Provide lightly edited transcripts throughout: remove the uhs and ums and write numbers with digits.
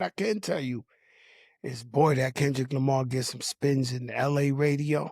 I can tell you is, boy, that Kendrick Lamar gets some spins in the LA radio.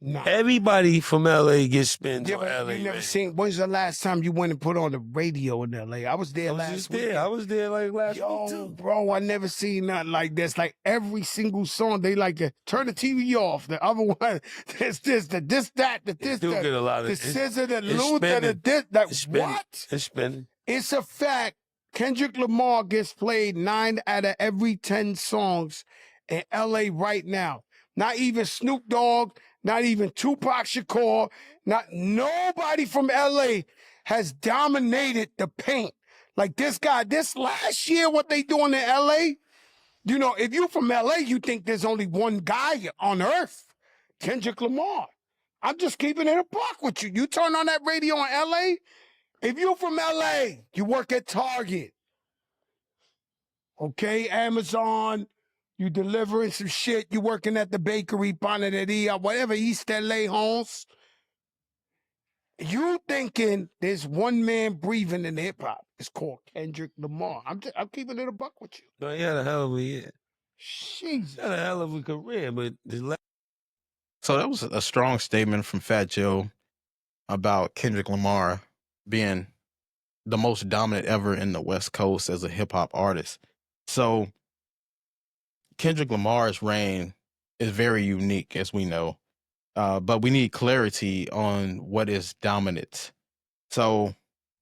Nah. Everybody from LA gets spins Yeah, on but LA you never radio. seen. When's the last time you went and put on the radio in LA? I was there last week. I was there like last week too. Bro, I never seen nothing like this. Like every single song, they like to turn the TV off. The other one, this, that, the this, do get a lot of the scissor, the Luther, spinning. the this. Like It's spinning. what? It's spinning. It's a fact. Kendrick Lamar gets played 9 out of every 10 songs in LA right now. Not even Snoop Dogg, not even Tupac Shakur, not nobody from LA has dominated the paint. Like this guy, this last year, what they doing in LA, you know, if you from LA, you think there's only one guy on earth, Kendrick Lamar. I'm just keeping it a buck with you. You turn on that radio in LA, if you from LA, you work at Target, okay, Amazon, you delivering some shit, you working at the bakery, panaderia, whatever, East LA homes, you thinking there's one man breathing in hip hop. It's called Kendrick Lamar. I'm keeping it a buck with you. No, he had a hell of a year. Jesus. He had a hell of a career, but So that was a strong statement from Fat Joe about Kendrick Lamar being the most dominant ever in the West Coast as a hip hop artist. So Kendrick Lamar's reign is very unique, as we know, but we need clarity on what is dominance. So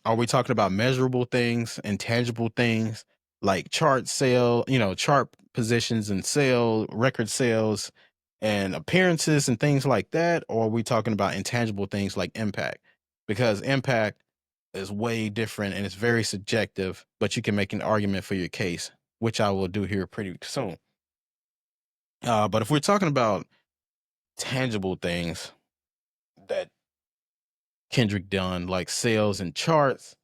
are we talking about measurable things, intangible things like chart sale, chart positions and record sales and appearances and things like that? Or are we talking about intangible things like impact? Because impact is way different and it's very subjective, but you can make an argument for your case, which I will do here pretty soon. But if we're talking about tangible things that Kendrick done, like sales and charts,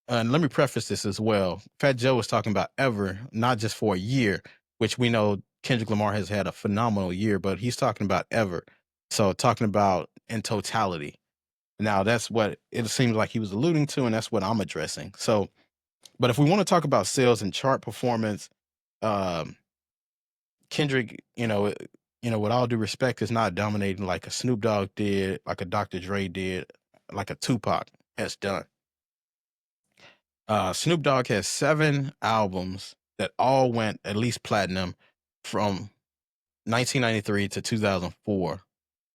and let me preface this as well. Fat Joe was talking about ever, not just for a year, which we know Kendrick Lamar has had a phenomenal year, but he's talking about ever. So talking about in totality. Now that's what it seems like he was alluding to, and that's what I'm addressing. So, but if we want to talk about sales and chart performance, Kendrick, with all due respect, is not dominating like a Snoop Dogg did, like a Dr. Dre did, like a Tupac has done. Snoop Dogg has 7 albums that all went at least platinum from 1993 to 2004.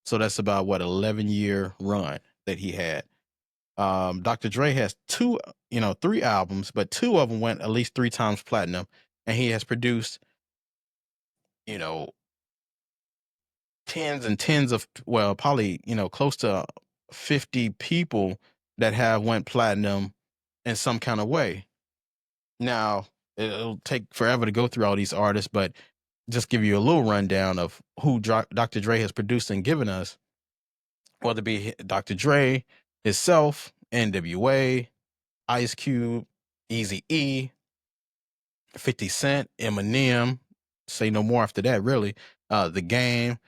So that's about 11-year run that he had. Dr. Dre has 3 albums, but 2 of them went at least 3 times platinum, and he has produced, tens and tens of, probably, close to 50 people that have went platinum in some kind of way. Now, it'll take forever to go through all these artists, but just give you a little rundown of who Dr. Dre has produced and given us, whether it be Dr. Dre, himself, NWA, Ice Cube, Eazy-E, 50 Cent, Eminem, say no more after that, really, The Game,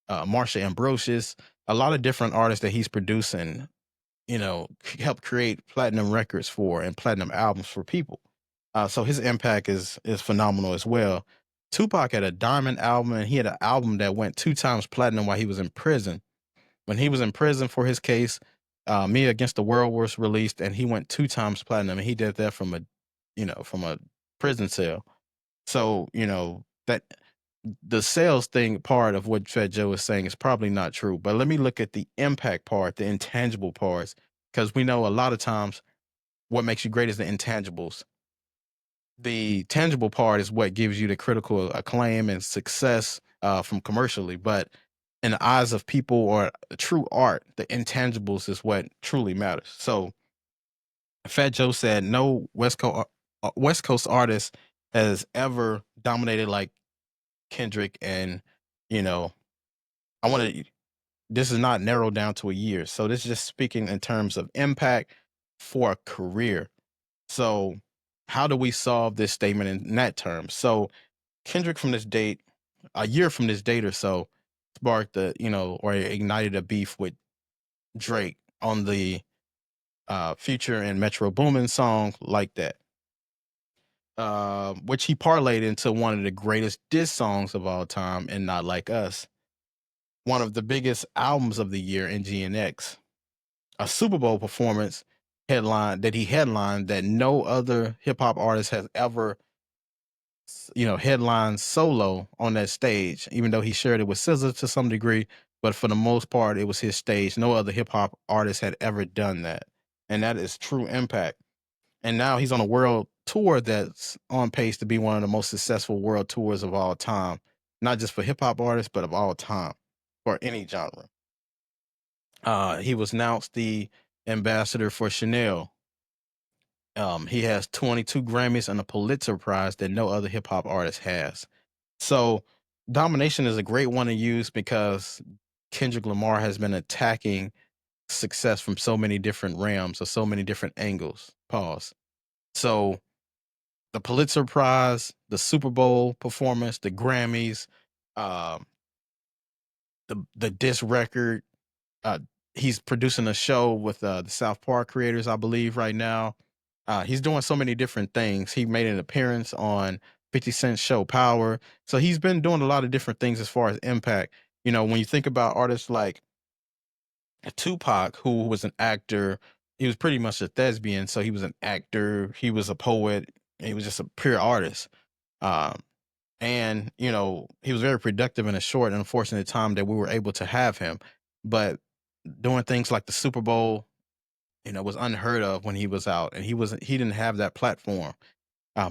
Marsha Ambrosius, a lot of different artists that he's producing, help create platinum records for and platinum albums for people. So his impact is phenomenal as well. Tupac had a diamond album, and he had an album that went 2 times platinum while he was in prison. When he was in prison for his case, Me Against the World was released, and he went 2 times platinum, and he did that from a prison cell. So, that the sales thing part of what Fat Joe is saying is probably not true. But let me look at the impact part, the intangible parts, because we know a lot of times what makes you great is the intangibles. The tangible part is what gives you the critical acclaim and success from commercially. But in the eyes of people or true art, the intangibles is what truly matters. So Fat Joe said no West Coast artist has ever dominated like Kendrick. And, this is not narrowed down to a year. So this is just speaking in terms of impact for a career. So how do we solve this statement in that term? So Kendrick from this date, a year from this date or so, sparked or ignited a beef with Drake on the Future and Metro Boomin song Like That. which he parlayed into one of the greatest diss songs of all time, and Not Like Us, one of the biggest albums of the year in GNX, a Super Bowl performance headline that he headlined that no other hip hop artist has ever, headlined solo on that stage, even though he shared it with SZA to some degree. But for the most part, it was his stage. No other hip hop artist had ever done that. And that is true impact. And now he's on a world tour that's on pace to be one of the most successful world tours of all time, not just for hip hop artists, but of all time for any genre. He was announced the ambassador for Chanel. He has 22 Grammys and a Pulitzer Prize that no other hip hop artist has. So domination is a great one to use because Kendrick Lamar has been attacking success from so many different realms or so many different angles. Pause. So the Pulitzer Prize, the Super Bowl performance, the Grammys, um, the disc record. He's producing a show with the South Park creators, I believe, right now. He's doing so many different things. He made an appearance on 50 Cent's show Power. So he's been doing a lot of different things as far as impact. When you think about artists like Tupac, who was an actor, he was pretty much a thespian. So he was an actor, he was a poet, he was just a pure artist. Um, and, he was very productive in a short and unfortunate time that we were able to have him. But doing things like the Super Bowl, was unheard of when he was out, and he didn't have that platform.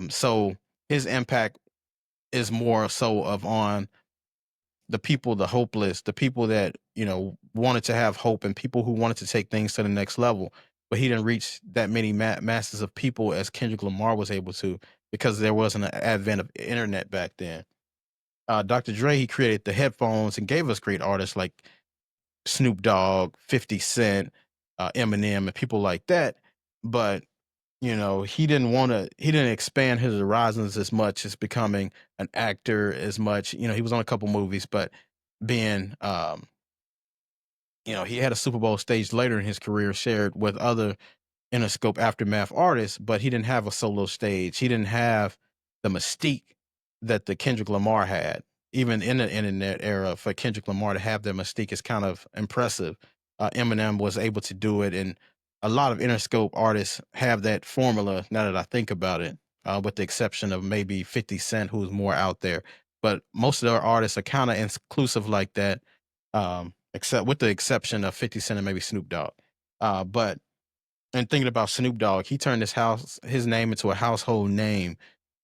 So his impact is more so of on the people, the hopeless, the people that, wanted to have hope, and people who wanted to take things to the next level. But he didn't reach that many masses of people as Kendrick Lamar was able to, because there wasn't an advent of internet back then. Dr. Dre, he created the headphones and gave us great artists like Snoop Dogg, 50 Cent, Eminem, and people like that. But he didn't expand his horizons as much as becoming an actor as much. He was on a couple movies, but being he had a Super Bowl stage later in his career shared with other Interscope Aftermath artists, but he didn't have a solo stage. He didn't have the mystique that the Kendrick Lamar had. Even in the internet era, for Kendrick Lamar to have that mystique is kind of impressive. Eminem was able to do it, and a lot of Interscope artists have that formula, now that I think about it, with the exception of maybe 50 Cent, who's more out there. But most of their artists are kind of inclusive like that, except with the exception of 50 Cent and maybe Snoop Dogg. And thinking about Snoop Dogg, he turned his name into a household name,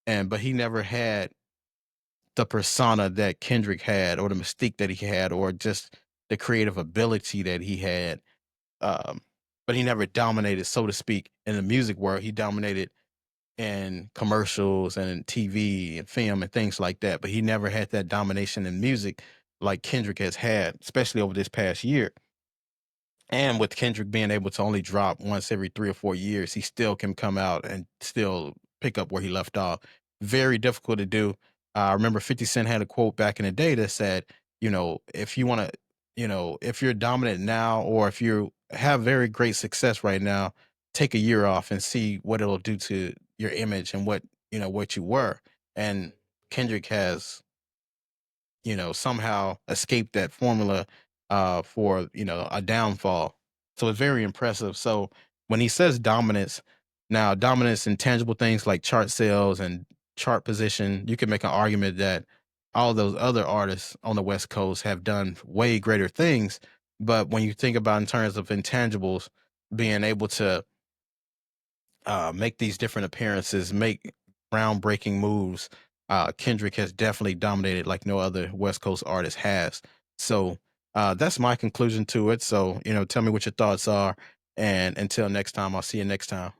but he never had the persona that Kendrick had, or the mystique that he had, or just the creative ability that he had. But he never dominated, so to speak, in the music world. He dominated in commercials and in TV and film and things like that. But he never had that domination in music like Kendrick has had, especially over this past year. And with Kendrick being able to only drop once every 3 or 4 years, he still can come out and still pick up where he left off. Very difficult to do. I remember 50 Cent had a quote back in the day that said, if you want to, if you're dominant now, or if you have very great success right now, take a year off and see what it'll do to your image and what you were. And Kendrick has, somehow escaped that formula for, a downfall. So it's very impressive. So when he says dominance, now dominance in tangible things like chart sales and chart position, you can make an argument that all those other artists on the West Coast have done way greater things. But when you think about in terms of intangibles, being able to make these different appearances, make groundbreaking moves, Kendrick has definitely dominated like no other West Coast artist has. So that's my conclusion to it. So, tell me what your thoughts are. And until next time, I'll see you next time.